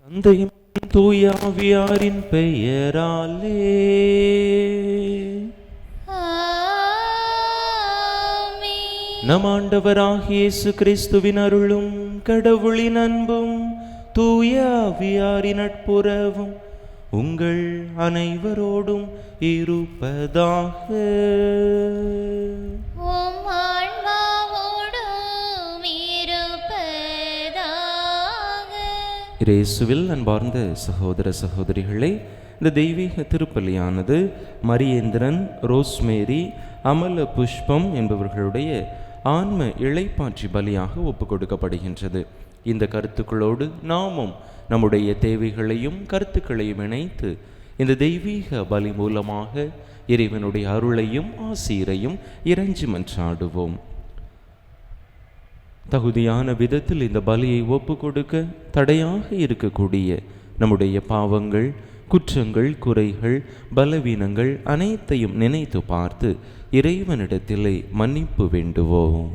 தந்தையும் தூய ஆவியாரின் பெயராலே நம் ஆண்டவராகிய இயேசு கிறிஸ்துவின் அருளும் கடவுளின் அன்பும் தூய ஆவியாரின் நட்புறவும் உங்கள் அனைவரோடும் இருப்பதாக. இயேசுவில் அன்பார்ந்த சகோதர சகோதரிகளே, இந்த தெய்வீக திருப்பலியானது மரியேந்திரன், ரோஸ்மேரி, அமல புஷ்பம் என்பவர்களுடைய ஆன்ம இளைப்பாற்றி பலியாக ஒப்பு கொடுக்கப்படுகின்றது. இந்த கருத்துக்களோடு நாமும் நம்முடைய தேவைகளையும் கருத்துக்களையும் இணைத்து இந்த தெய்வீக பலி மூலமாக இறைவனுடைய அருளையும் ஆசீரையும் இறைஞ்சி மன்றாடுவோம். தகுதியான விதத்தில் இந்த பலியை ஒப்பு கொடுக்க தடையாக இருக்கக்கூடிய நம்முடைய பாவங்கள், குற்றங்கள், குறைகள், பலவீனங்கள் அனைத்தையும் நினைத்து பார்த்து இறைவனிடத்திலே மன்னிப்பு வேண்டுவோம்.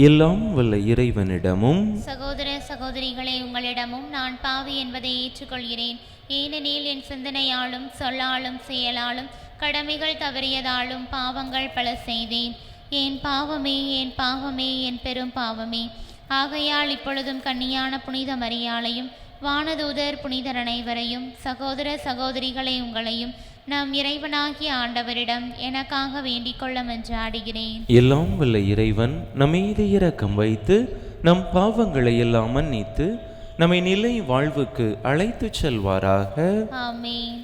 எல்லாம் வல்ல இறைவனிடமும் சகோதர சகோதரிகளே, உங்களிடமும் நான் பாவி என்பதை ஏற்றுக்கொள்கிறேன். ஏனெனில் என் சிந்தனையாலும் சொல்லாலும் செயலாலும் கடமைகள் தவறியதாலும் பாவங்கள் பல செய்தேன். என் பாவமே, என் பாவமே, என் பெரும் பாவமே. ஆகையால் இப்பொழுதும் கன்னியான புனித மரியாளையும் வானதூதர் புனிதர் அனைவரையும் சகோதர சகோதரிகளை உங்களையும் நம் இறைவனாகிய ஆண்டவரிடம் எனக்காக வேண்டிக் கொள்ள மன்றாடுகிறேன். எல்லாம் வல்ல இறைவன் நம்மீது இரக்கம் வைத்து நம் பாவங்களை எல்லாம் மன்னித்து நம்மை நிலை வாழ்வுக்கு அழைத்து செல்வாராக. ஆமென்.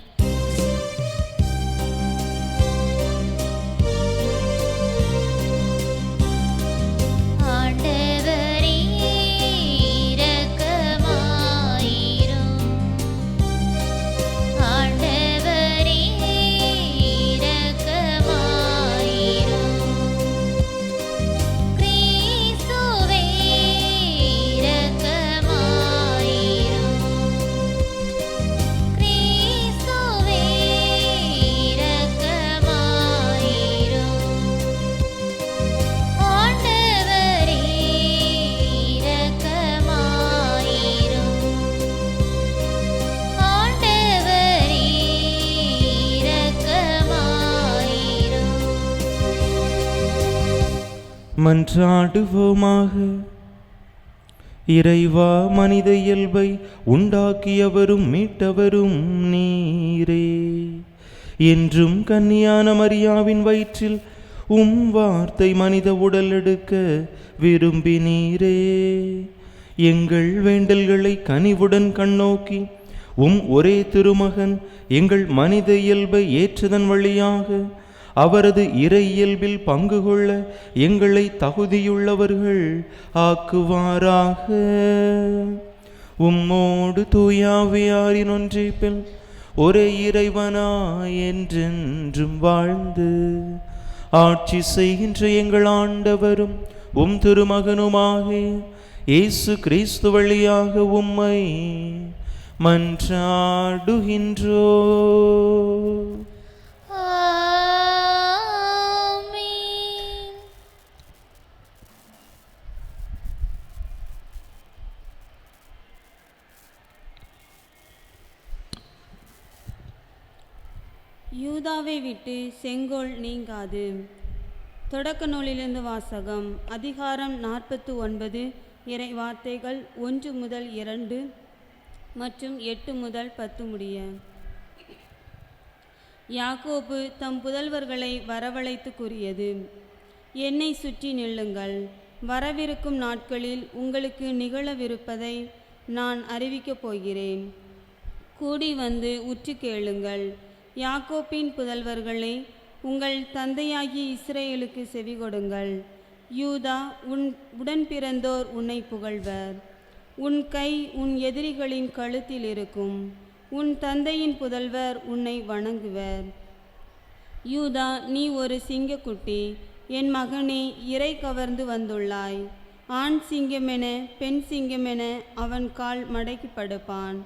மன்றாடுவோமாக. இறைவா, மனித இயல்பை உண்டாக்கியவரும் மீட்டவரும் நீரே. என்றும் கன்னியான மரியாவின் வயிற்றில் வார்த்தை மனித உடல் எடுக்க விரும்பினீரே. எங்கள் வேண்டல்களை கனிவுடன் கண்ணோக்கி ஒரே திருமகன் எங்கள் மனித இயல்பை ஏற்றதன் வழியாக அவரது இறை இயல்பில் பங்கு கொள்ள எங்களை தகுதியுள்ளவர்கள் ஆக்குவாராக. உம்மோடு தூயாவியாரின் ஒன்றிப்பில் ஒரே இறைவனாய் என்றென்றும் வாழ்ந்து ஆட்சி செய்கின்ற எங்கள் ஆண்டவரும் திருமகனுமாகிய இயேசு கிறிஸ்து வழியாக உம்மை மன்றாடுகின்றோ. யூதாவை விட்டு செங்கோல் நீங்காது. தொடக்க நூலிலிருந்து வாசகம். அதிகாரம் 49. இறை வார்த்தைகள் 1 முதல் 2 மற்றும் 8 முதல் 10 முடிய. யாக்கோபு தம் புதல்வர்களை வரவழைத்து கூறியது: என்னை சுற்றி நில்லுங்கள். வரவிருக்கும் நாட்களில் உங்களுக்கு நிகழவிருப்பதை நான் அறிவிக்கப் போகிறேன். கூடி வந்து உற்று கேளுங்கள். யாக்கோப்பின் புதல்வர்களே, உங்கள் தந்தையாகிய இஸ்ரேலுக்கு செவி கொடுங்கள். யூதா, உடன் பிறந்தோர் உன்னை புகழ்வர். உன் கை உன் எதிரிகளின் கழுத்தில் இருக்கும். உன் தந்தையின் புதல்வர் உன்னை வணங்குவர். யூதா, நீ ஒரு சிங்கக்குட்டி. என் மகனே, இறை கவர்ந்து வந்துள்ளாய். ஆண் சிங்கமென பெண் சிங்கமென அவன் கால் மடக்கி படுப்பான்.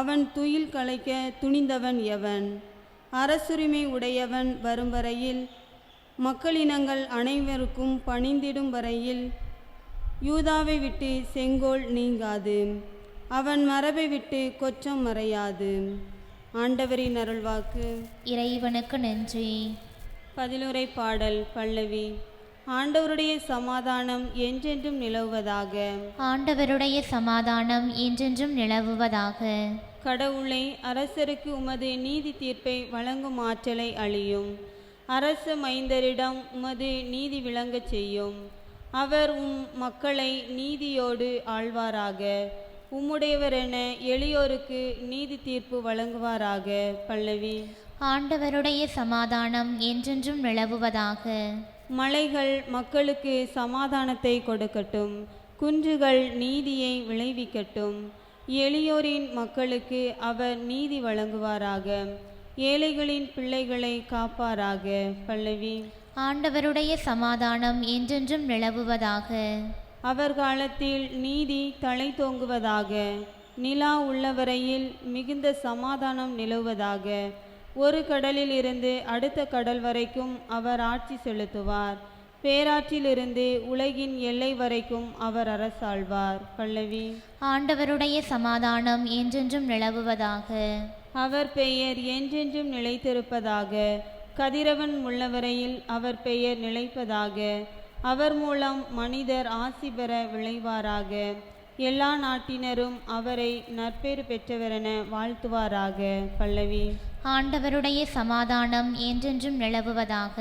அவன் துயில் களைக்க துணிந்தவன் எவன்? அரசுரிமை உடையவன் வரும் வரையில், மக்களினங்கள் அனைவருக்கும் பணிந்திடும் வரையில் யூதாவை விட்டு செங்கோல் நீங்காது, அவன் மரபை விட்டு கொச்சம் மறையாது. ஆண்டவரின் அருள்வாக்கு. இறைவனுக்கு நன்றி. பதிலுரை பாடல் பல்லவி. ஆண்டவருடைய சமாதானம் என்றென்றும் நிலவுவதாக. ஆண்டவருடைய சமாதானம் என்றென்றும் நிலவுவதாக. கடவுளை, அரசருக்கு உமது நீதி தீர்ப்பை வழங்கும் ஆற்றலை அளியும். அரச மைந்தரிடம் உமது நீதி விளங்கச் செய்யும். அவர் மக்களை நீதியோடு ஆழ்வாராக. உம்முடையவரென எளியோருக்கு நீதி தீர்ப்பு வழங்குவாராக. பல்லவி. ஆண்டவருடைய சமாதானம் என்றென்றும் நிலவுவதாக. மலைகள் மக்களுக்கு சமாதானத்தை கொடுக்கட்டும், குன்றுகள் நீதியை விளைவிக்கட்டும். எளியோரின் மக்களுக்கு அவர் நீதி வழங்குவாராக. ஏழைகளின் பிள்ளைகளை காப்பாராக. பல்லவி. ஆண்டவருடைய சமாதானம் என்றென்றும் நிலவுவதாக. அவர் காலத்தில் நீதி தலை தோங்குவதாக. நிலா உள்ளவரையில் மிகுந்த சமாதானம் நிலவுவதாக. ஒரு கடலில் இருந்து அடுத்த கடல் வரைக்கும் அவர் ஆட்சி செலுத்துவார். பேராற்றிலிருந்து உலகின் எல்லை வரைக்கும் அவர் அரசாழ்வார். பல்லவி. ஆண்டவருடைய சமாதானம் என்றென்றும் நிலவுவதாக. அவர் பெயர் என்றென்றும் நிலைத்திருப்பதாக. கதிரவன் உள்ளவரையில் அவர் பெயர் நிலைப்பதாக. அவர் மூலம் மனிதர் ஆசி பெற விளைவாராக. எல்லா நாட்டினரும் அவரை நற்பேறு பெற்றவரென வாழ்த்துவாராக. பல்லவி. ஆண்டவருடைய சமாதானம் என்றென்றும் நிலவுவதாக.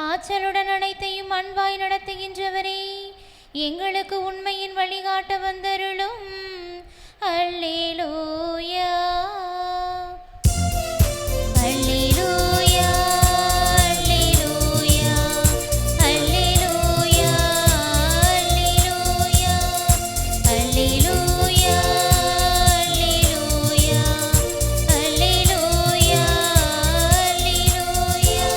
ஆற்றலுடன் அனைத்தையும் அன்பாய் நடத்துகின்றவரே, எங்களுக்கு உண்மையின் வழிகாட்ட வந்தருளும். அல்லேலூயா, அல்லேலூயா, அல்லேலூயா, அல்லேலூயா, அல்லேலூயா, அல்லேலூயா, அல்லேலூயா, அல்லேலூயா, அல்லேலூயா.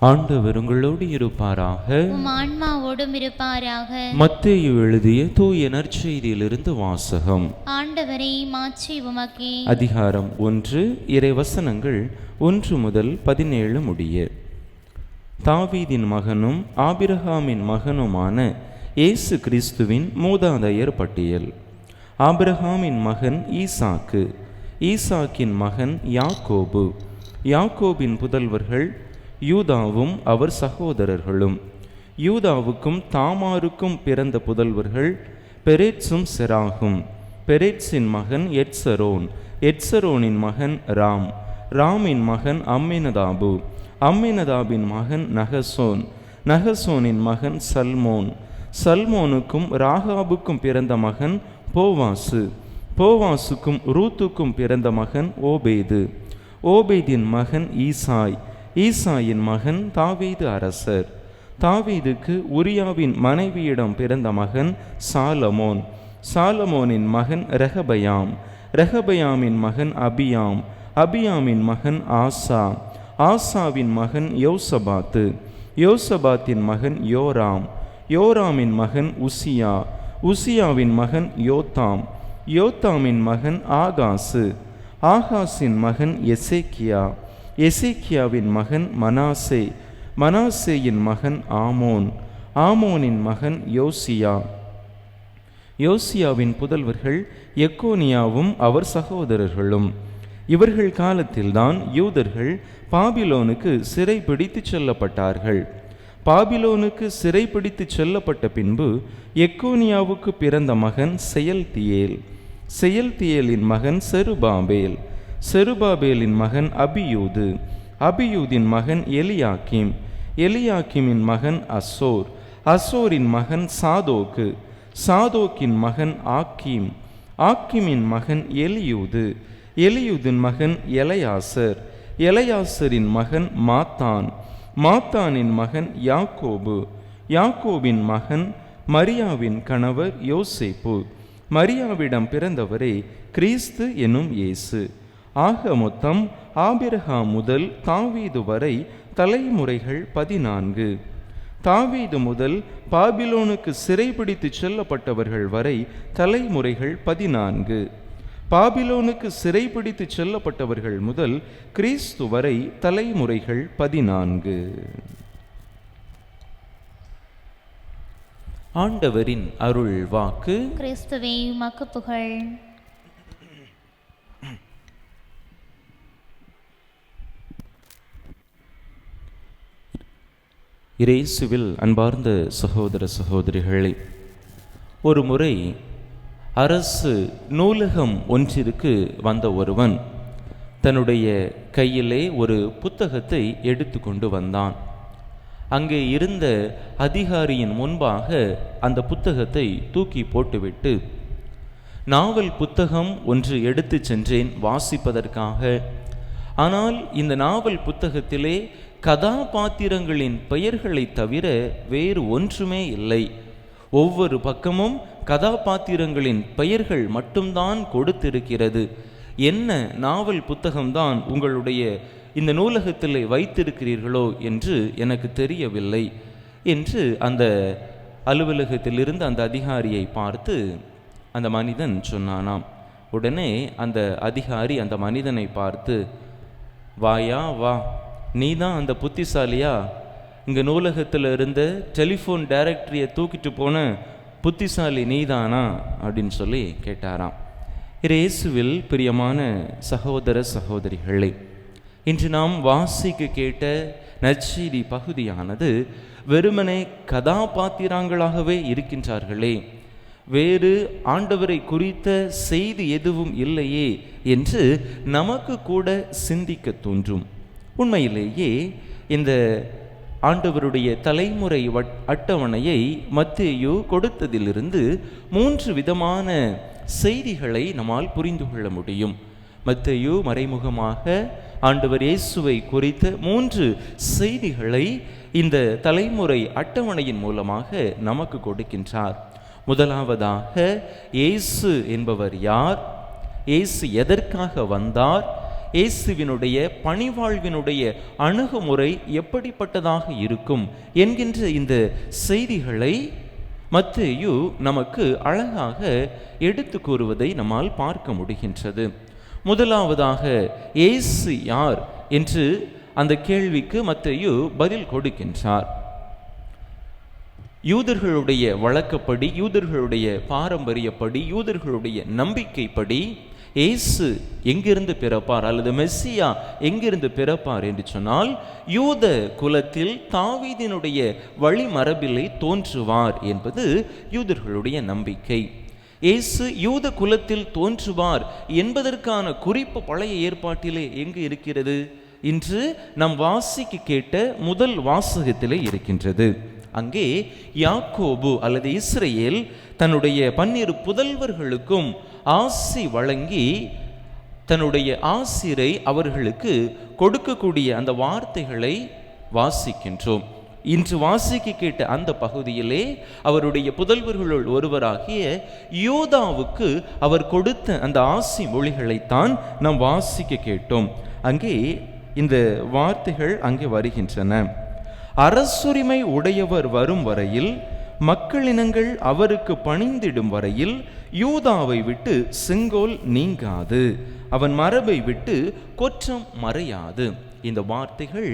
ஆண்டவர் உங்களோடு இருப்பாராக. உம் ஆன்மாவோடும் இருப்பாராக. மத்தேயு எழுதிய தூய நற்செய்தியிலிருந்து வாசகம். ஆண்டவரே, மாட்சி உமக்கே. அதிகாரம் 1, இறைவசனங்கள் 1 முதல் 17 முடிய. தாவீதின் மகனும் ஆபிரகாமின் மகனுமான இயேசு கிறிஸ்துவின் மூதாதையர் பட்டியல். ஆபிரகாமின் மகன் ஈசாக்கு, ஈசாக்கின் மகன் யாக்கோபு, யாக்கோபின் புதல்வர்கள் யூதாவும் அவர் சகோதரர்களும். யூதாவுக்கும் தாமாருக்கும் பிறந்த புதல்வர்கள் பெரேட்சும் செராகும். பெரேட்சின் மகன் எட்சரோன், எட்சரோனின் மகன் ராம், ராமின் மகன் அம்மினதாபு, அம்மினதாபின் மகன் நகசோன், நகசோனின் மகன் சல்மோன், சல்மோனுக்கும் ராகாபுக்கும் பிறந்த மகன் போவாசு, போவாசுக்கும் ரூத்துக்கும் பிறந்த மகன் ஓபேது, ஓபேதின் மகன் ஈசாய், ஈசாயின் மகன் தாவீது அரசர். தாவீதுக்கு உரியாவின் மனைவியிடம் பிறந்த மகன் சாலமோன், சாலமோனின் மகன் ரெகபயாம், ரெகபயாமின் மகன் அபியாம், அபியாமின் மகன் ஆசா, ஆசாவின் மகன் யோசபாத்து, யோசபாத்தின் மகன் யோராம், யோராமின் மகன் உசியா, உசியாவின் மகன் யோத்தாம், யோத்தாமின் மகன் ஆகாசு, ஆகாசின் மகன் எசேக்கியா, எசேக்கியாவின் மகன் மனாசே, மனாசேயின் மகன் ஆமோன், ஆமோனின் மகன் யோசியா, யோசியாவின் புதல்வர்கள் எக்கோனியாவும் அவர் சகோதரர்களும். இவர்கள் காலத்தில்தான் யூதர்கள் பாபிலோனுக்கு சிறை பிடித்து செல்லப்பட்டார்கள். பாபிலோனுக்கு சிறை பிடித்து செல்லப்பட்ட பின்பு எக்கோனியாவுக்கு பிறந்த மகன் செயல்தியேல், செயல்தியேலின் மகன் செருபாபேல், செருபாபேலின் மகன் அபியூது, அபியூதின் மகன் எலியாக்கிம், எலியாக்கிமின் மகன் அசோர், அசோரின் மகன் சாதோக்கு, சாதோக்கின் மகன் ஆக்கீம், ஆக்கிமின் மகன் எலியூது, எலியூதின் மகன் எலையாசர், எலையாசரின் மகன் மாத்தான், மாத்தானின் மகன் யாக்கோபு, யாக்கோபின் மகன் மரியாவின் கணவர் யோசேப்பு, மரியாவிடம் பிறந்தவரே கிறிஸ்து எனும் இயேசு. ஆக மொத்தம் ஆபிரகாம் முதல் தாவீது வரை தலைமுறைகள் 14. தாவீது முதல் பாபிலோனுக்கு சிறைபிடித்து செல்லப்பட்டவர்கள் வரை தலைமுறைகள் 14. பாபிலோனுக்கு சிறைபிடித்து செல்லப்பட்டவர்கள் முதல் கிறிஸ்து வரை தலைமுறைகள் 14. ஆண்டவரின் அருள் வாக்கு. கிறிஸ்துவே உமக்கு புகழ். இயேசுவில் அன்பார்ந்த சகோதர சகோதரிகளே, ஒரு முறை அரசு நூலகம் ஒன்றிற்கு வந்த ஒருவன் தன்னுடைய கையிலே ஒரு புத்தகத்தை எடுத்து கொண்டு வந்தான். அங்கே இருந்த அதிகாரியின் முன்பாக அந்த புத்தகத்தை தூக்கி போட்டுவிட்டு, நாவல் புத்தகம் ஒன்று எடுத்து சென்றேன் வாசிப்பதற்காக. ஆனால் இந்த நாவல் புத்தகத்திலே கதாபாத்திரங்களின் பெயர்களை தவிர வேறு ஒன்றுமே இல்லை. ஒவ்வொரு பக்கமும் கதாபாத்திரங்களின் பெயர்கள் மட்டும்தான் கொடுத்திருக்கிறது. என்ன நாவல் புத்தகம்தான் உங்களுடைய இந்த நூலகத்தில் வைத்திருக்கிறீர்களோ என்று எனக்கு தெரியவில்லை என்று அந்த அலுவலகத்திலிருந்து அந்த அதிகாரியை பார்த்து அந்த மனிதன் சொன்னானாம். உடனே அந்த அதிகாரி அந்த மனிதனை பார்த்து, வாயா வா, நீ தான் அந்த புத்திசாலியா? இங்கே நூலகத்தில் இருந்த டெலிஃபோன் டைரக்டரியை தூக்கிட்டு போன புத்திசாலி நீதானா அப்படின்னு சொல்லி கேட்டாராம். இயேசுவில் பிரியமான சகோதர சகோதரிகளே, இன்று நாம் வாசிக்க கேட்ட நற்செய்தி பகுதியானது வெறுமனே கதாபாத்திரங்களாகவே இருக்கின்றார்களே, வேறு ஆண்டவரை குறித்த செய்தி எதுவும் இல்லையே என்று நமக்கு கூட சிந்திக்க தோன்றும். உண்மையிலேயே இந்த ஆண்டவருடைய தலைமுறை அட்டவணையை மத்தேயு கொடுத்ததிலிருந்து 3 விதமான செய்திகளை நம்மால் புரிந்து கொள்ள முடியும். மத்தேயு மறைமுகமாக ஆண்டவர் இயேசுவை குறித்த 3 செய்திகளை இந்த தலைமுறை அட்டவணையின் மூலமாக நமக்கு கொடுக்கின்றார். முதலாவதாக, இயேசு என்பவர் யார், இயேசு எதற்காக வந்தார், இயேசுவினுடைய பணிவாழ்வினுடைய அணுகுமுறை எப்படிப்பட்டதாக இருக்கும் என்கின்ற இந்த செய்திகளை மத்தேயு நமக்கு அழகாக எடுத்து கூறுவதை நம்மால் பார்க்க முடிகின்றது. முதலாவதாக, இயேசு யார் என்று அந்த கேள்விக்கு மத்தேயு பதில் கொடுக்கின்றார். யூதர்களுடைய வழக்கப்படி, யூதர்களுடைய பாரம்பரியப்படி, யூதர்களுடைய நம்பிக்கைப்படி இயேசு எங்கிருந்து பிறப்பார் அல்லது மெஸ்ஸியா எங்கிருந்து பிறப்பார் என்று சொன்னால், யூத குலத்தில் தாவீதினுடைய வழிமரபிலே தோன்றுவார் என்பது யூதர்களுடைய நம்பிக்கை. இயேசு யூத குலத்தில் தோன்றுவார் என்பதற்கான குறிப்பு பழைய ஏற்பாட்டிலே எங்கு இருக்கிறது? இன்று நாம் வாசிக்க கேட்ட முதல் வாசகத்திலே இருக்கின்றது. அங்கே யாக்கோபு அல்லது இஸ்ரவேல் தன்னுடைய 12 புதல்வர்களுக்கும் ஆசி வழங்கி தன்னுடைய ஆசிரை அவர்களுக்கு கொடுக்கக்கூடிய அந்த வார்த்தைகளை வாசிக்கின்றோம். இன்று வாசிக்க கேட்ட அந்த பகுதியிலே அவருடைய புதல்வர்களுள் ஒருவராகிய யோதாவுக்கு அவர் கொடுத்த அந்த ஆசி மொழிகளைத்தான் நாம் வாசிக்க கேட்டோம். அங்கே இந்த வார்த்தைகள் அங்கே வருகின்றன. அரசுரிமை உடையவர் வரும் வரையில், மக்களினங்கள் அவருக்கு பணிந்திடும் வரையில் யூதாவை விட்டு செங்கோல் நீங்காது, அவன் மரபை விட்டு கொற்றம் மறையாது. இந்த வார்த்தைகள்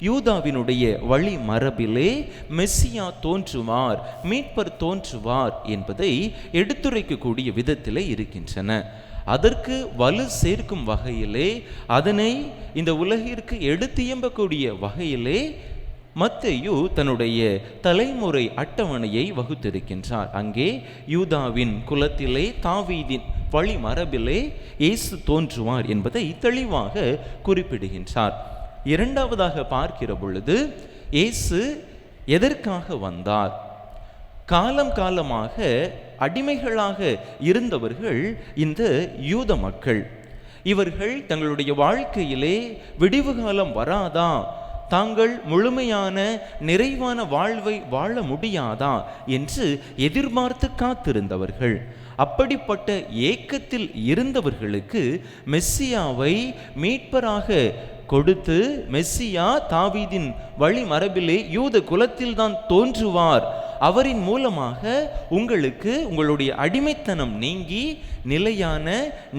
யூதாவினுடைய வழி மரபிலே மெஸ்ஸியா தோன்றுவார், மீட்பர் தோன்றுவார் என்பதை எடுத்துரைக்கக்கூடிய விதத்திலே இருக்கின்றன. அதற்கு வலு சேர்க்கும் வகையிலே, அதனை இந்த உலகிற்கு எடுத்தியம்பக்கூடிய வகையிலே மத்தேயு தன்னுடைய தலைமுறை அட்டவணையை வகுத்திருக்கின்றார். அங்கே யூதாவின் குலத்திலே தாவீதின் வழி மரபிலே இயேசு தோன்றுவார் என்பதை தெளிவாக குறிப்பிடுகின்றார். இரண்டாவதாக பார்க்கிற பொழுது இயேசு எதற்காக வந்தார்? காலம் காலமாக அடிமைகளாக இருந்தவர்கள் இந்த யூத மக்கள். இவர்கள் தங்களுடைய வாழ்க்கையிலே விடிவு காலம் வராதா, தாங்கள் முழுமையான நிறைவான வாழ்வை வாழ முடியாதா என்று எதிர்பார்த்து காத்திருந்தவர்கள். அப்படிப்பட்ட ஏக்கத்தில் இருந்தவர்களுக்கு மெஸ்ஸியாவை மீட்பராக கொடுத்து, மெஸ்ஸியா தாவீதின் வழி மரபிலே யூத குலத்தில்தான் தோன்றுவார், அவரின் மூலமாக உங்களுக்கு உங்களுடைய அடிமைத்தனம் நீங்கி நிலையான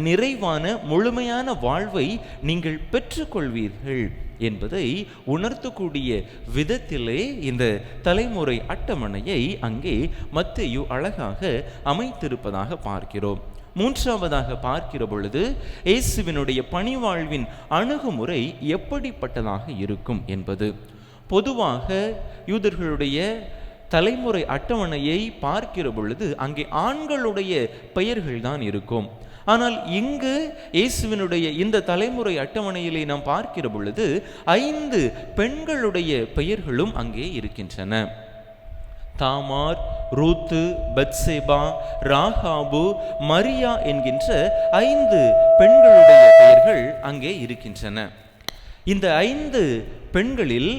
நிறைவான முழுமையான வாழ்வை நீங்கள் பெற்றுக்கொள்வீர்கள் என்பதை உணர்த்தக்கூடிய விதத்திலே இந்த தலைமுறை அட்டவணையை அங்கே மத்தேயு அழகாக அமைத்திருப்பதாக பார்க்கிறோம். மூன்றாவதாக பார்க்கிற பொழுது இயேசுவினுடைய பணிவாழ்வின் அணுகுமுறை எப்படிப்பட்டதாக இருக்கும் என்பது. பொதுவாக யூதர்களுடைய தலைமுறை அட்டவணையை பார்க்கிற பொழுது அங்கே ஆண்களுடைய பெயர்கள் தான் இருக்கும். ஆனால் இங்கு இயேசுவினுடைய இந்த தலைமுறை அட்டவணையிலே நாம் பார்க்கிற பொழுது 5 பெண்களுடைய பெயர்களும் அங்கே இருக்கின்றன. தாமார், ரூத்து, பத்சேபா, ராகாபு, மரியா என்கின்ற 5 பெண்களுடைய பெயர்கள் அங்கே இருக்கின்றன. இந்த 5 பெண்களில்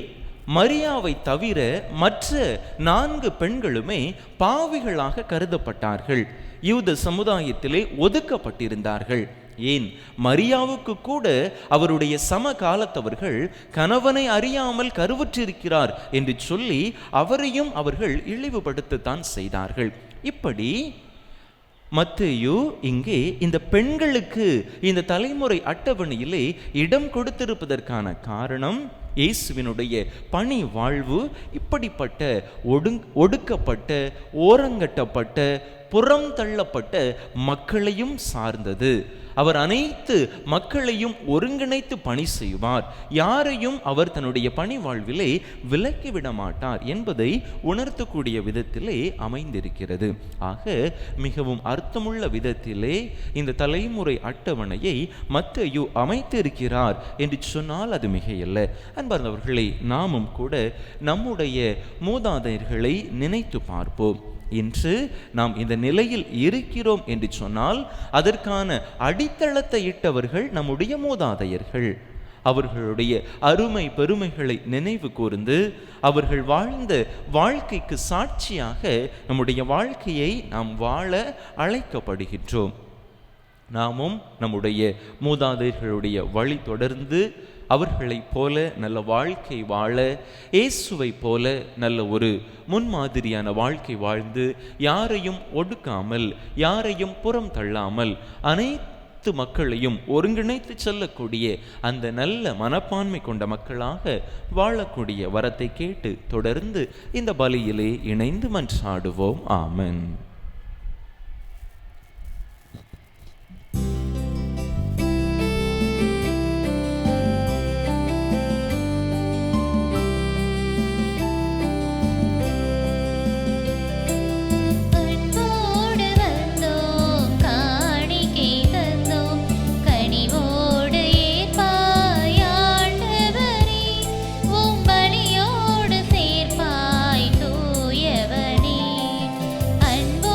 மரியாவை தவிர மற்ற 4 பெண்களுமே பாவிகளாக கருதப்பட்டார்கள். யூத சமுதாயத்திலே ஒதுக்கப்பட்டிருந்தார்கள். ஏன், மரியாவுக்கு கூட அவருடைய சமகாலத்தவர்கள் கணவனை அறியாமல் கருவுற்றிருக்கிறார் என்று சொல்லி அவரையும் அவர்கள் இழிவுபடுத்தத்தான் செய்தார்கள். இப்படி மத்தேயு இங்கே இந்த பெண்களுக்கு இந்த தலைமுறை அட்டவணையிலே இடம் கொடுத்திருப்பதற்கான காரணம், இயேசுவினுடைய பணி வாழ்வு இப்படிப்பட்ட ஒடுக்கப்பட்ட, ஓரங்கட்டப்பட்ட, புறம் தள்ளப்பட்ட மக்களையும் சார்ந்தது. அவர் அனைத்து மக்களையும் ஒருங்கிணைத்து பணி செய்வார், யாரையும் அவர் தன்னுடைய பணி வாழ்விலே விலக்கிவிட மாட்டார் என்பதை உணர்த்தக்கூடிய விதத்திலே அமைந்திருக்கிறது. ஆக மிகவும் அர்த்தமுள்ள விதத்திலே இந்த தலைமுறை அட்டவணையை மத்தேயு அமைத்திருக்கிறார் என்று சொன்னால் அது மிகையல்ல. அன்பார்ந்தவர்களே, நாமும் கூட நம்முடைய மூதாதையர்களை நினைத்து பார்ப்போம். இன்று நாம் இந்த நிலையில் இருக்கிறோம் என்று சொன்னால் அதற்கான அடித்தளத்தை இட்டவர்கள் நம்முடைய மூதாதையர்கள். அவர்களுடைய அருமை பெருமைகளை நினைவு கூர்ந்து அவர்கள் வாழ்ந்த வாழ்க்கைக்கு சாட்சியாக நம்முடைய வாழ்க்கையை நாம் வாழ அழைக்கப்படுகின்றோம். நாமும் நம்முடைய மூதாதையர்களுடைய வழி தொடர்ந்து அவர்களைப் போல நல்ல வாழ்க்கை வாழ, இயேசுவை போல நல்ல ஒரு முன்மாதிரியான வாழ்க்கை வாழ்ந்து, யாரையும் ஒடுக்காமல், யாரையும் புறம் தள்ளாமல், அனைத்து மக்களையும் ஒருங்கிணைத்து செல்லக்கூடிய அந்த நல்ல மனப்பான்மை கொண்ட மக்களாக வாழக்கூடிய வரத்தை கேட்டு தொடர்ந்து இந்த பலியிலே இணைந்து மன்றாடுவோம். ஆமென். அன்போ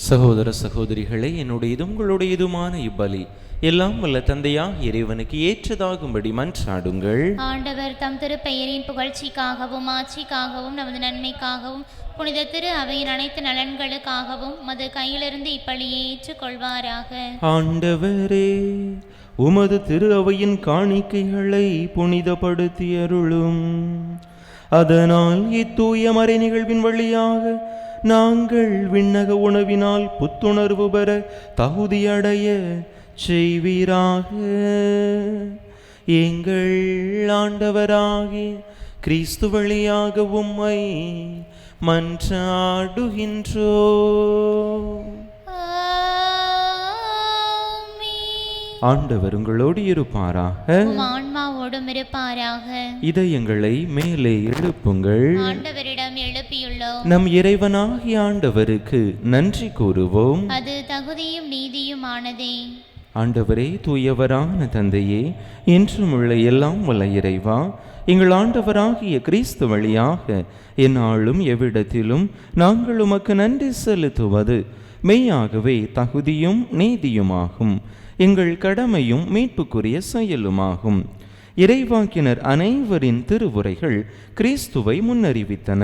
சகோதர சகோதரிகளே, என்னுடையதும் உங்களுடையதுமான இப்பலி எல்லாம் வல்ல தந்தையாக இறைவனுக்கு ஏற்றதாகும்படி மன்றாடுங்கள். ஆண்டவர் தம் திருப்பெயரின் புகழ்ச்சிக்காகவும் ஆட்சிக்காகவும் நமது நன்மைக்காகவும் புனித திரு அவையின் அனைத்து நலன்களுக்காகவும் மது கையிலிருந்து இப்பலியை ஏற்றுக்கொள்வாராக. ஆண்டவரே, உமது திரு அவையின் காணிக்கைகளை புனிதப்படுத்தி அருளும். அதனால் இத்தூய மறை நிகழ்வின் வழியாக நாங்கள் விண்ணக உணவினால் புத்துணர்வு பெற தகுதியடைய செய்வீராக. எங்கள் ஆண்டவராகிய கிறிஸ்து வழியாக உம்மை மன்றாடுகின்றோம். ஆண்டவர் உங்களோடு இருப்பாராக, ஆன்மாவோடும் இருப்பாராக. இதயங்களை மேலே எழுப்புங்கள். ஆண்டவரிடம் எழுப்பியுள்ளோம். நம் இறைவனாகிய ஆண்டவருக்கு நன்றி கூறுவோம். அது தகுதியும் நீதியுமானதே. ஆண்டவரே, தூயவரான தந்தையே, என்றும் உள்ள எல்லாம் வல்ல இறைவா, எங்கள் ஆண்டவராகிய கிறிஸ்து வழியாக எந்நாளும் எவ்விடத்திலும் நாங்கள் உமக்கு நன்றி செலுத்துவது மெய்யாகவே தகுதியும் நீதியுமாகும். எங்கள் கடமையும் மீட்புக்குரிய செயலுமாகும். இறைவாக்கினர் அனைவரின் திருவுரைகள் கிறிஸ்துவை முன்னறிவித்தன.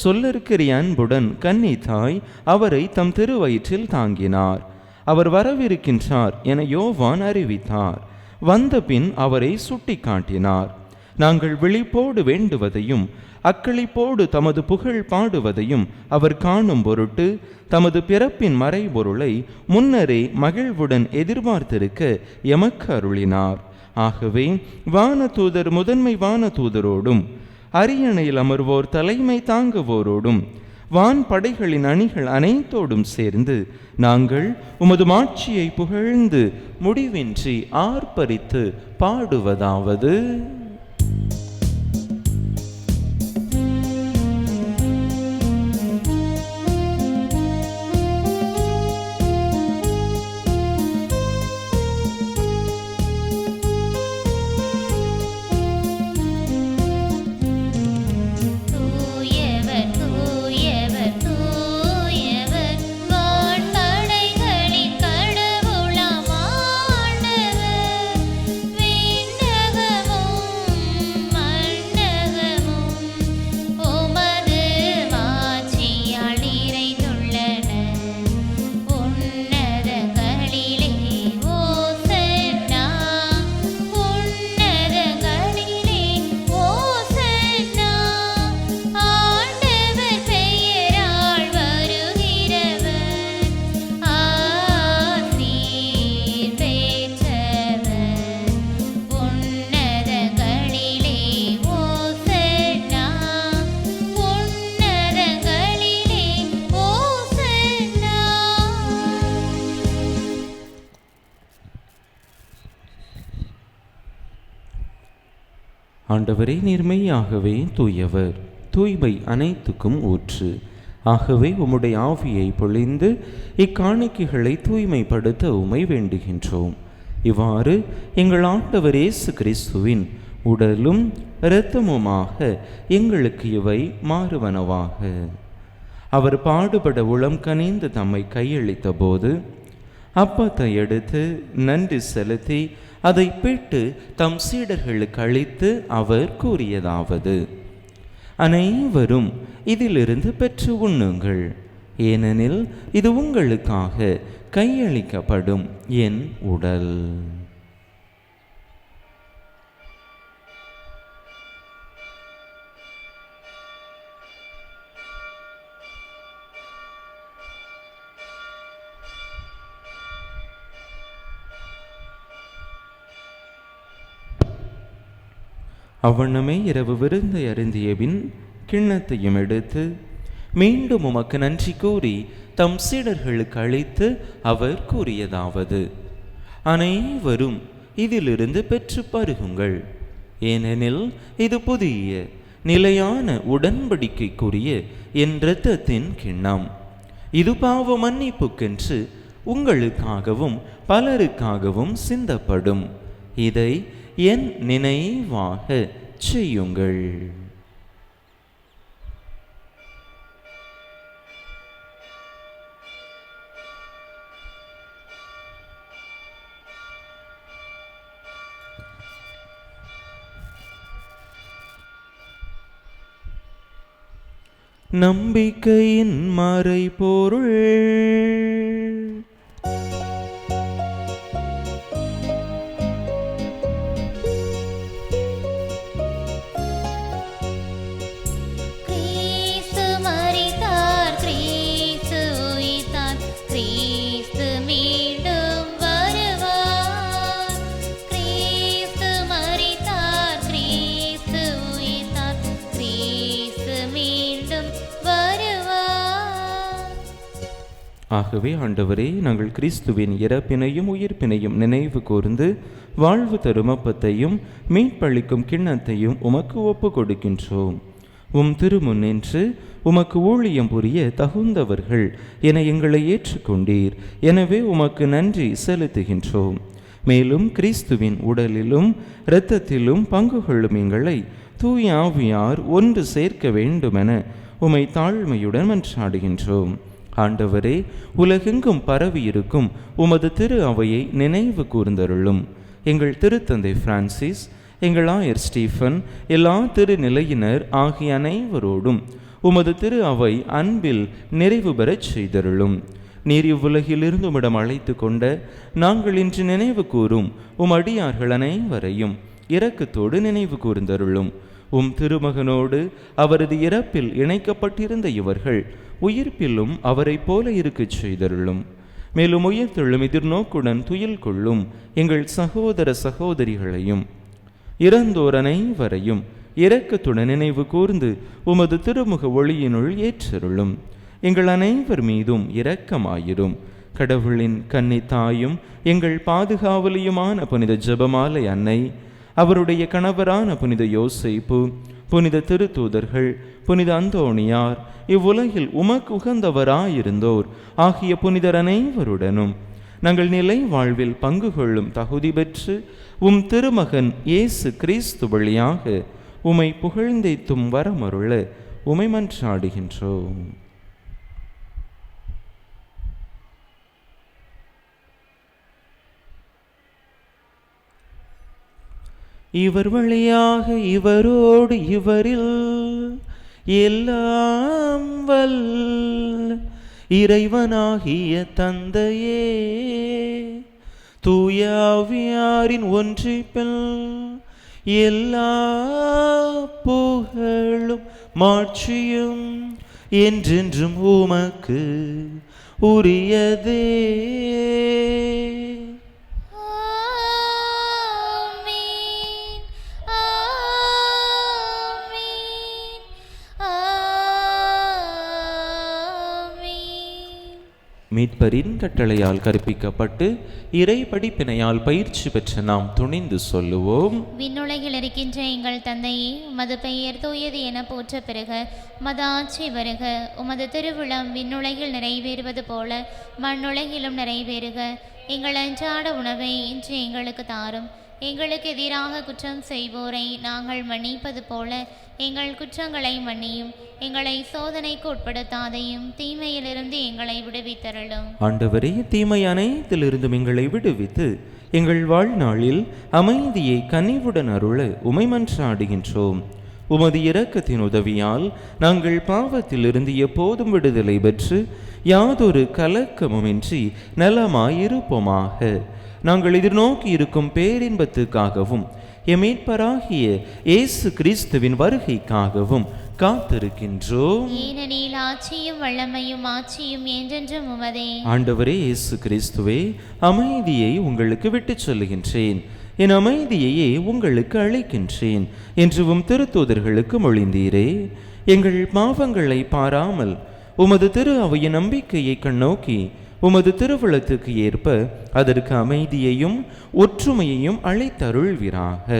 சொல்லற்கிற அன்புடன் கன்னி தாய் அவரை தம் திருவயிற்றில் தாங்கினார். அவர் வரவிருக்கின்றார் என யோவான் அறிவித்தார். வந்த பின் அவரை சுட்டி காட்டினார். நாங்கள் விழிப்போடு வேண்டுவதையும் அக்களிப்போடு தமது புகழ் பாடுவதையும் அவர் காணும் பொருட்டு தமது பிறப்பின் மறைபொருளை முன்னரே மகிழ்வுடன் எதிர்பார்த்திருக்க எமக்கு அருளினார். ஆகவே வானதூதர் முதன்மை வானதூதரோடும் அரியணையில் அமர்வோர் தலைமை தாங்குவோரோடும் வான் படைகளின் அணிகள் அனைத்தோடும் சேர்ந்து நாங்கள் உமது மாட்சியை புகழ்ந்து முடிவின்றி ஆர்ப்பரித்து பாடுவதாவது: ஆண்டவரே, நீர்மையாகவே தூயவர், தூய்மை அனைத்துக்கும் ஊற்று. ஆகவே உம்முடைய ஆவியை பொழிந்து இக்காணிக்கைகளை தூய்மைப்படுத்த உம்மை வேண்டுகின்றோம். இவ்வாறு எங்கள் ஆண்டவர் இயேசு கிறிஸ்துவின் உடலும் இரத்தமுமாக எங்களுக்கு இவை மாறுவனவாக. அவர் பாடுபட உளம் கனிந்து தம்மை கையளித்த போது அப்பத்தை எடுத்து நன்றி செலுத்தி அதை பிட்டு தம் சீடர்களுக்கு அளித்து அவர் கூறியதாவது: அனைவரும் இதிலிருந்து பெற்று உண்ணுங்கள், ஏனெனில் இது உங்களுக்காக கையளிக்கப்படும் என் உடல். அவ்வண்ணமே இரவு விருந்தை அருந்திய பின் கிண்ணத்தையும் எடுத்து மீண்டும் உமக்கு நன்றி கூறி தம் சீடர்களுக்கு அளித்து அவர் கூறியதாவது: அனைவரும் இதிலிருந்து பெற்று பருகுங்கள், ஏனெனில் இது புதிய நிலையான உடன்படிக்கைக்குரிய என் இரத்தத்தின் கிண்ணம். இது பாவ மன்னிப்புக்கென்று உங்களுக்காகவும் பலருக்காகவும் சிந்தப்படும். இதை என் நினைவாக செய்யுங்கள். நம்பிக்கையின் மறைபொருள். கிறிஸ்து மரித்தார், கிறிஸ்து உயிர்த்தார், கிறிஸ்து மீண்டும் வருவார். கிறிஸ்து மரித்தார், கிறிஸ்து உயிர்த்தார், கிறிஸ்து மீண்டும் வருவார். ஆகவே ஆண்டவரே, நாங்கள் கிறிஸ்துவின் இறப்பினையும் உயிர்ப்பினையும் நினைவு கூர்ந்து வாழ்வு தரும் அப்பத்தையும் மீட்பளிக்கும் கிண்ணத்தையும் உமக்கு ஒப்பு கொடுக்கின்றோம். உம் திருமுன் நின்று உமக்கு ஊழியம் புரிய தகுந்தவர்கள் என எங்களை ஏற்றுக்கொண்டீர். எனவே உமக்கு நன்றி செலுத்துகின்றோம். மேலும் கிறிஸ்துவின் உடலிலும் இரத்தத்திலும் பங்கு கொள்ளும் எங்களை தூய ஆவியார் ஒன்று சேர்க்க வேண்டுமென உமை தாழ்மையுடன் மன்றாடுகின்றோம். ஆண்டவரே, உலகெங்கும் பரவியிருக்கும் உமது திரு அவையை நினைவு கூர்ந்தருளும். எங்கள் திருத்தந்தை பிரான்சிஸ், எங்கள் ஆயர் ஸ்டீஃபன், எல்லா திருநிலையினர் ஆகிய அனைவரோடும் உமது திரு அவை அன்பில் நிறைவு பெறச் செய்தருளும். நீர் இவ்வுலகிலிருந்து உம்மிடம் அழைத்து கொண்ட நாங்கள் இன்று நினைவு கூறும் அடியார்கள் அனைவரையும் இரக்கத்தோடு நினைவு கூர்ந்தருளும். உம் திருமகனோடு அவரது இறப்பில் இணைக்கப்பட்டிருந்த இவர்கள் உயிர்ப்பிலும் அவரை போல இருக்கச் செய்தருளும். மேலும் உயிர்த்தெழும் எதிர்நோக்குடன் துயில் கொள்ளும் எங்கள் சகோதர சகோதரிகளையும் இறந்தோர் அனைவரையும் இரக்கத்துடன் நினைவு கூர்ந்து உமது திருமுக ஒளியினுள் ஏற்றருளும். எங்கள் அனைவர் மீதும் இரக்கமாயிரும். கடவுளின் கன்னி தாயும் எங்கள் பாதுகாவலியுமான புனித ஜெபமாலை அன்னை, அவருடைய கணவரான புனித யோசேப்பு, புனித திருத்தூதர்கள், புனித அந்தோணியார், இவ்வுலகில் உமக்கு உகந்தவராயிருந்தோர் ஆகிய புனிதர் அனைவருடனும் நாங்கள் நிலை வாழ்வில் பங்கு கொள்ளும் தகுதி பெற்று உம் திருமகன் இயேசு கிறிஸ்து வழியாக உமை புகழ்ந்தேத்தும் வரமருள உமை மன்றாடுகின்றோம். இவர் வழியாக இவரோடு இவரில் எல்லாம் வல்ல இறைவனாகிய தந்தையே, தூய ஆவியாரின் ஒன்றிப்பில் எல்லா புகழும் மாட்சியும் என்றென்றும் உமக்கு உரியதே. மீட்பரின் கட்டளையால் கற்பிக்கப்பட்டு இறை படிப்பினையால் பயிற்சி பெற்ற நாம் துணிந்து சொல்லுவோம். விண்ணுலகில் இருக்கின்ற எங்கள் தந்தையே, உமது பெயர் தூயது என போற்ற பெறுக. உமது ஆட்சி வருக. உமது திருவிழம் விண்ணுலகில் நிறைவேறுவது போல மண்ணுலகிலும் நிறைவேறுக. எங்கள் அன்றாட உணவை இன்று எங்களுக்கு தாரும். எங்களுக்கு எதிராக குற்றம் செய்வோரை நாங்கள் மன்னிப்பது போல எங்கள் குற்றங்களை மன்னியும். எங்களை சோதனைக்கு உட்படுத்தாதையும் தீமையிலிருந்து எங்களை விடுவித்தருளும். ஆண்டவரே, தீமை அனைத்திலிருந்தும் எங்களை விடுவித்து எங்கள் வாழ்நாளில் அமைதியை கனிவுடன் அருள உமை மன்றாடுகின்றோம். உமது இரக்கத்தின் உதவியால் நாங்கள் பாவத்திலிருந்து எப்போதும் விடுதலை பெற்று யாதொரு கலக்கமுமின்றி நலமாயிருப்போமாக. நாங்கள் எதிர்நோக்கி இருக்கும் பேரின்பத்துக்காகவும் எமீட்பராகிய இயேசு கிறிஸ்துவின் வருகைக்காகவும் காத்திருக்கின்றோம். ஏனெனில் ஆட்சியும் வல்லமையும் மாட்சியும் என்றென்றும் உமதே. ஆண்டவரே இயேசு கிறிஸ்துவே, அமைதியை உங்களுக்கு விட்டுச் சொல்லுகின்றேன், என் அமைதியையே உங்களுக்கு அளிக்கின்றேன் என்று உம் திருத்தூதர்களுக்கு மொழிந்தீரே. எங்கள் பாவங்களை பாராமல் உமது திரு அவையின் நம்பிக்கையை கண்ணோக்கி உமது திருவுளத்துக்கு ஏற்ப அதற்கு அமைதியையும் ஒற்றுமையையும் அளித்தருள்வீராக.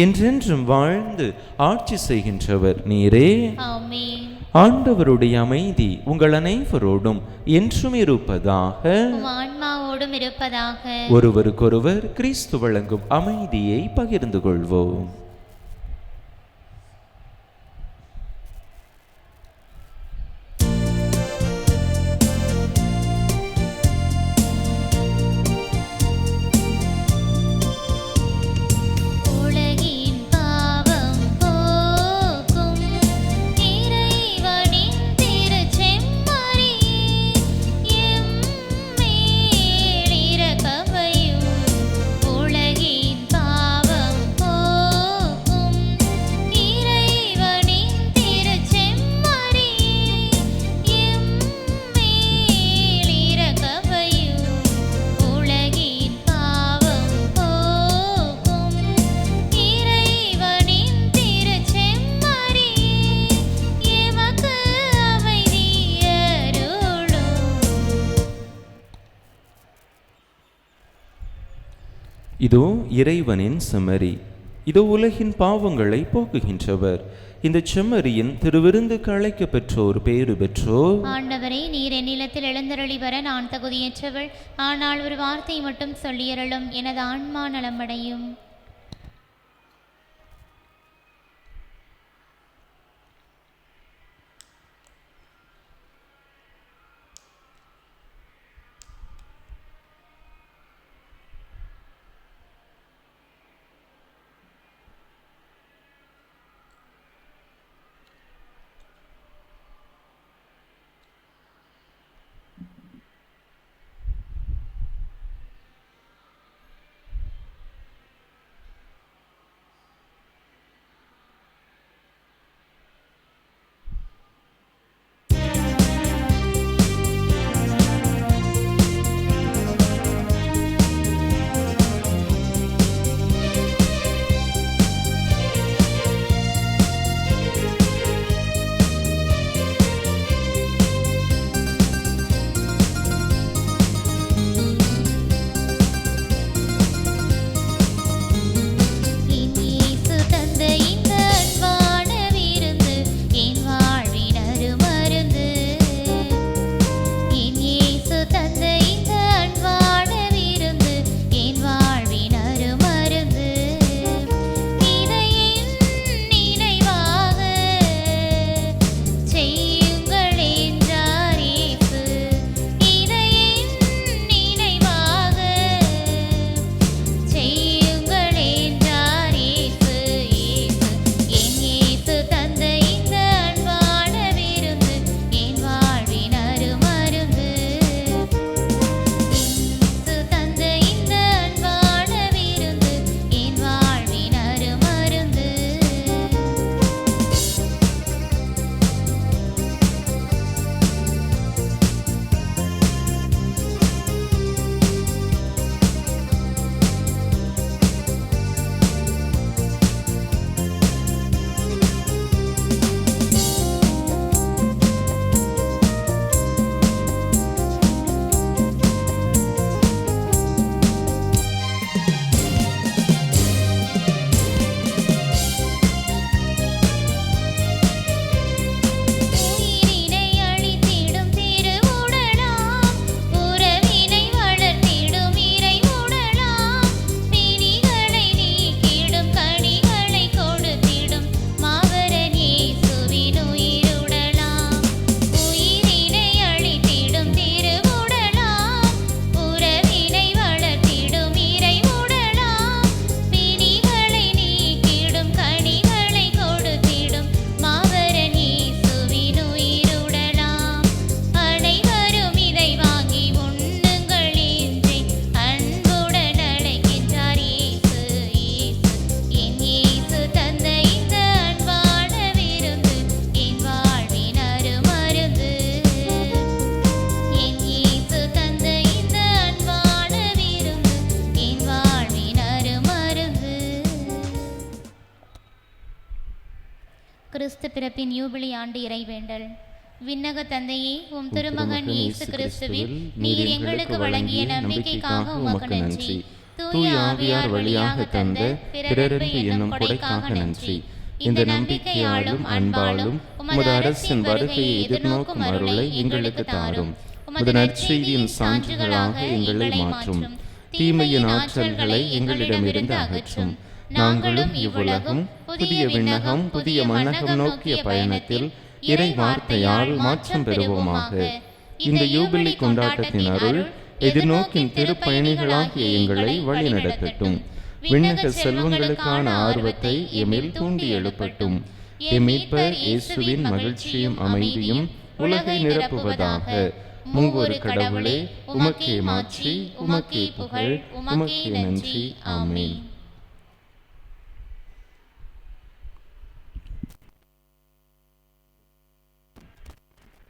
என்றென்றும் வாழ்ந்து ஆட்சி செய்கின்றவர் நீரே. ஆமென். ஆண்டவருடைய அமைதி உங்கள் அனைவரோடும் என்றும் இருப்பதாக. உம் ஆன்மாவோடும் இருப்பதாக. ஒருவருக்கொருவர் கிறிஸ்து வழங்கும் அமைதியை பகிர்ந்து கொள்வோம். உலகின் பாவம் போக்கும் இறைவனின் இதோ இறைவனின் செம்மறி, இதோ உலகின் பாவங்களை போக்குகின்றவர். இந்த செம்மறியின் திருவிருந்துக்கு அழைக்க பெற்றோர் பேறு பெற்றோர். ஆண்டவரே, நீர் என்னிடத்தில் எழுந்தருளி வர நான் தகுதியற்றவள். ஆனால் ஒரு வார்த்தை மட்டும் சொல்லியருளும், எனது ஆன்மா நலமடையும். கிறிஸ்து பிறப்பின் யூபிலி ஆண்டு இறைவேண்டல். விண்ணக தந்தையே, உம் திருமகன் இயேசு கிறிஸ்துவில் நீர் எங்களுக்கு வழங்கிய நம்பிக்கைக்காக உமக்கு நன்றி. தூய ஆவியார் வழியாக தந்த பிறரன்பு என்னும் கொடைக்காக நன்றி. இந்த நம்பிக்கையாலும் அன்பாலும் உமது அரசின் வருகையை எதிர்நோக்கும் அருளை எங்களுக்கு தாரும். உமது நற்செய்தியின் சான்றுகளாக எங்களை மாற்றும். தீமையின் ஆற்றல்களை எங்களிடமிருந்து அகற்றும். நாங்களும் இவ்வுலகம், புதிய விண்ணகம், புதிய மண்ணகம் நோக்கிய பயணத்தில் இறை வார்த்தையால் மாற்றம் பெறுவோமாக. இந்த யூபிலி கொண்டாட்டத்தின் அருள் எதிர்நோக்கின் திருப்பயணிகளாகிய எங்களை வழிநடத்தட்டும். விண்ணக செல்வங்களுக்கான ஆர்வத்தை எம்மில் தூண்டி எழுப்பட்டும். எம் மீட்பர் இயேசுவின் மகிழ்ச்சியும் அமைதியும் உலகை நிரப்புவதாக. மூவொரு கடவுளே, உமக்கே மாட்சி, உமக்கே புகழ், உமக்கே நன்றி. ஆமென்.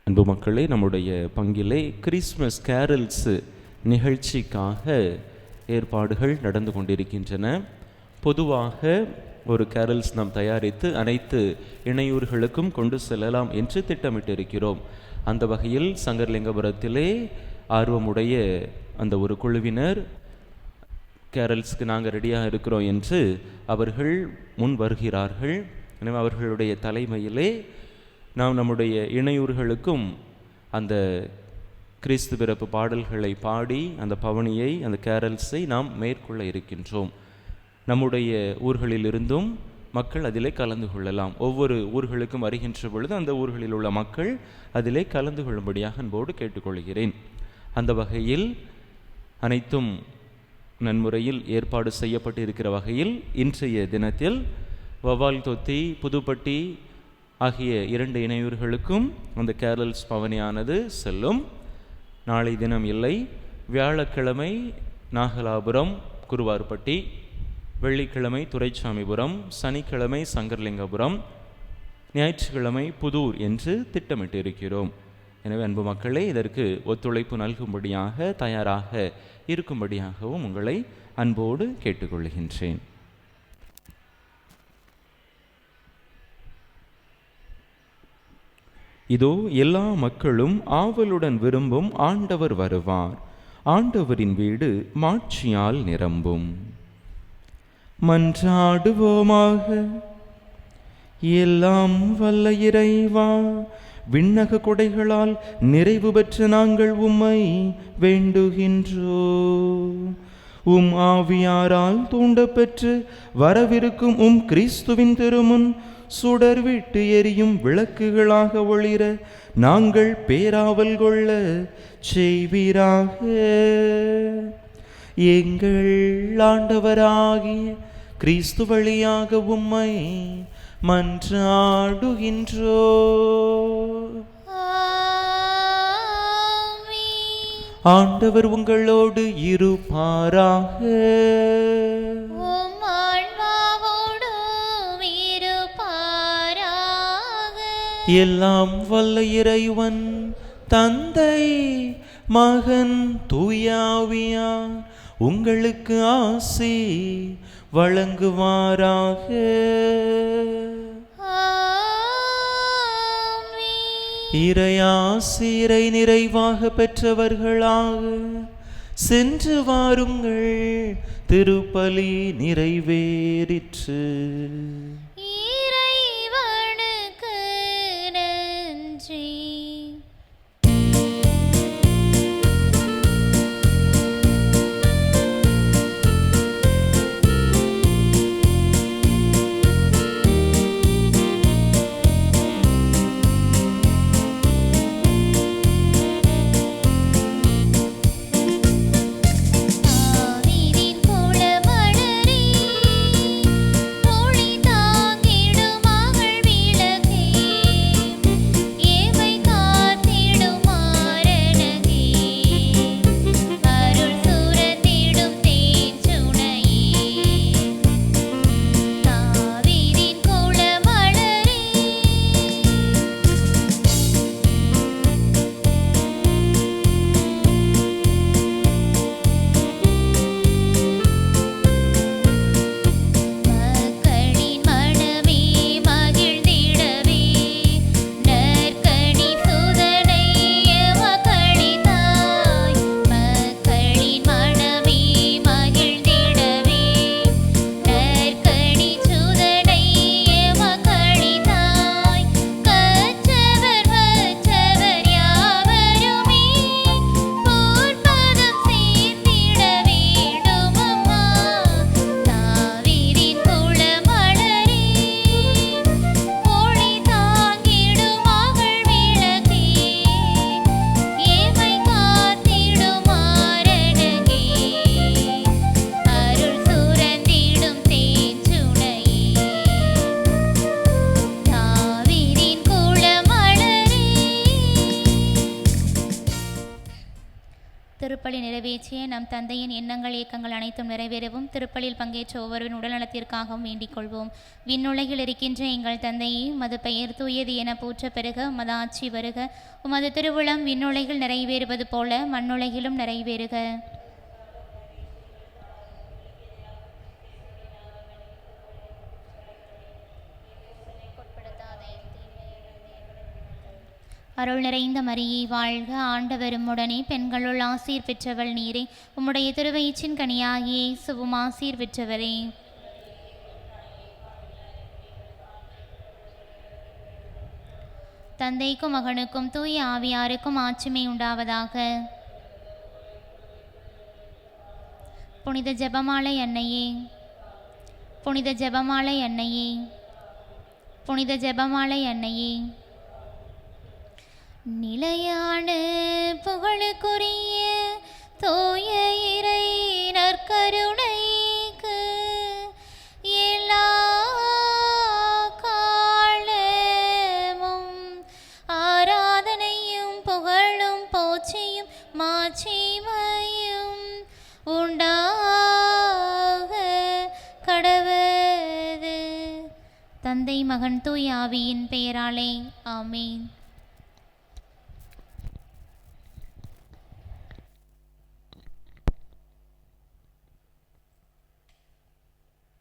அன்பு மக்களே, நம்முடைய பங்கிலே கிறிஸ்மஸ் கேரல்ஸ் நிகழ்ச்சிக்காக ஏற்பாடுகள் நடந்து கொண்டிருக்கின்றன. பொதுவாக ஒரு கேரல்ஸ் நாம் தயாரித்து அனைத்து இணையூர்களுக்கும் கொண்டு செல்லலாம் என்று திட்டமிட்டிருக்கிறோம். அந்த வகையில் சங்கர்லிங்கபுரத்திலே ஆர்வமுடைய அந்த ஒரு குழுவினர் கேரல்ஸ்க்கு நாங்கள் ரெடியாக இருக்கிறோம் என்று அவர்கள் முன் வருகிறார்கள். எனவே அவர்களுடைய தலைமையிலே நாம் நம்முடைய இணையூர்களுக்கும் அந்த கிறிஸ்து பிறப்பு பாடல்களை பாடி அந்த பவனியை, அந்த கேரல்ஸை நாம் மேற்கொள்ள இருக்கின்றோம். நம்முடைய ஊர்களிலிருந்தும் மக்கள் அதிலே கலந்து கொள்ளலாம். ஒவ்வொரு ஊர்களுக்கும் வருகின்ற பொழுது அந்த ஊர்களில் உள்ள மக்கள் அதிலே கலந்து கொள்ளும்படியாக அன்போடு கேட்டுக்கொள்கிறேன். அந்த வகையில் அனைத்தும் நன்முறையில் ஏற்பாடு செய்யப்பட்டு இருக்கிற வகையில் இன்றைய தினத்தில் வவால் தொத்தி, புதுப்பட்டி ஆகிய 2 இணையூர்களுக்கும் அந்த கேரல்ஸ் பவனியானது செல்லும். நாளை தினம் இல்லை. வியாழக்கிழமை நாகலாபுரம், குருவார்பட்டி, வெள்ளிக்கிழமை துரைசாமிபுரம், சனிக்கிழமை சங்கர்லிங்கபுரம், ஞாயிற்றுக்கிழமை புதூர் என்று திட்டமிட்டு இருக்கிறோம். எனவே அன்பு மக்களே, இதற்கு ஒத்துழைப்பு நல்கும்படியாக தயாராக இருக்கும்படியாகவும் உங்களை அன்போடு கேட்டுக்கொள்கின்றேன். இதோ எல்லா மக்களும் ஆவலுடன் விரும்பும் ஆண்டவர் வருவார். ஆண்டவரின் வீடு மாட்சியால் நிரம்பும். மன்றாடுவோமாக. எல்லாம் வல்ல இறைவா, விண்ணக கொடைகளால் நிறைவு பெற்ற நாங்கள் உம்மை வேண்டுகின்றோம். உம் ஆவியாரால் தூண்டப்பெற்று வரவிருக்கும் உம் கிறிஸ்துவின் திருமுன் சுடர் விட்டு எரியும் விளக்குகளாக ஒளிர நாங்கள் பேராவல் கொள்ள செய்வீராக. எங்கள் ஆண்டவராகிய கிறிஸ்து வழியாக உம்மை மன்றாடுகின்றோ. ஆண்டவர் உங்களோடு இருப்பாராக. எல்லாம் வல்ல இறைவன் தந்தை, மகன், தூயாவியார் உங்களுக்கு ஆசி வழங்குவாராக. இறையாசிரை நிறைவாக பெற்றவர்களாக சென்று வாருங்கள். திருப்பலி நிறைவேறிற்று. திருப்பலி நிறைவேற்றிய நம் தந்தையின் எண்ணங்கள் இயக்கங்கள் அனைத்தும் நிறைவேறவும் திருப்பலியில் பங்கேற்ற ஒவ்வொருவரின் உடல்நலத்திற்காகவும் வேண்டிக் கொள்வோம். விண்ணுலகில் இருக்கின்ற எங்கள் தந்தையே, உமது பெயர் தூயது என போற்ற பெருக, உமது ஆட்சி வருக, உமது திருவுளம் விண்ணுலகில் நிறைவேறுவது போல மண்ணுலகிலும் நிறைவேறுக. அருள் நிறைந்த மரியே வாழ்க, ஆண்டவரும் உடனே பெண்களுள் ஆசீர் பெற்றவள் நீரே. உம்முடைய திருவயிற்றின் கனியாகிய இயேசுவும் ஆசீர் பெற்றவரே. தந்தைக்கும் மகனுக்கும் தூய ஆவியாருக்கும் ஆட்சிமை உண்டாவதாக. புனித ஜெபமாலை அன்னையே, புனித ஜெபமாலை அன்னையே, புனித ஜெபமாலை அன்னையே, நிலையான புகழுக்குரிய தூய இறை நற்கருணைக்கு எல்லா காலமும் ஆராதனையும் புகழும் போற்றியும் மாட்சிமையும் உண்டாக கடவது. தந்தை மகன் தூய ஆவியின் பெயராலே ஆமேன்.